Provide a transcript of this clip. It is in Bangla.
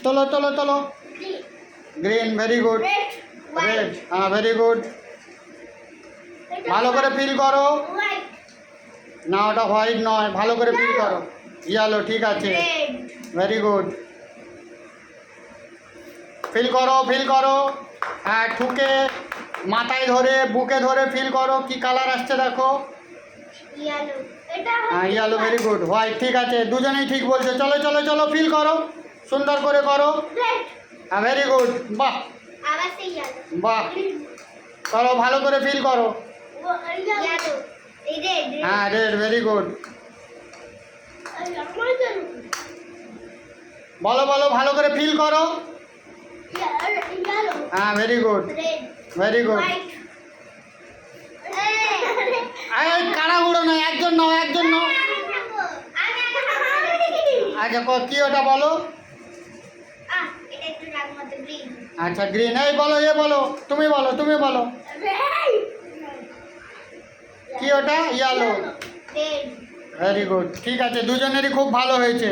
তোলো তোলো তোলো। Green, very good. রেড, হ্যাঁ ভেরি গুড। ভালো করে ফিল করো। না ওটা হোয়াইট নয়, ভালো করে ফিল করো। ইয়েলো, ঠিক আছে, ভেরি গুড। ফিল করো ফিল করো। হ্যাঁ ঠুকে মাথায় ধরে বুকে ধরে ফিল করো কি কালার আসছে দেখো। হ্যাঁ ইয়েলো, ভেরি গুড। হোয়াইট, ঠিক আছে, দুজনেই ঠিক বলছো। চলো চলো চলো ফিল করো, সুন্দর করে করো। হ্যাঁ ভেরি গুড, বাহ বাহ। করো ভালো করে ফিল করো। হ্যাঁ রেড, ভেরি গুড। বলো বলো, ভালো করে ফিল করো। হ্যাঁ ভেরি গুড, ভেরি গুড। এই কাড়াগুড়ো নয়, একজন নাও একজন নাও। আচ্ছা কি ওটা বলো। আচ্ছা গ্রিন। এই বলো, এ বলো, তুমি বলো তুমি বলো। কি ওটা? ইয়েলো, ভেরি গুড, ঠিক আছে, দুজনেরই খুব ভালো হয়েছে।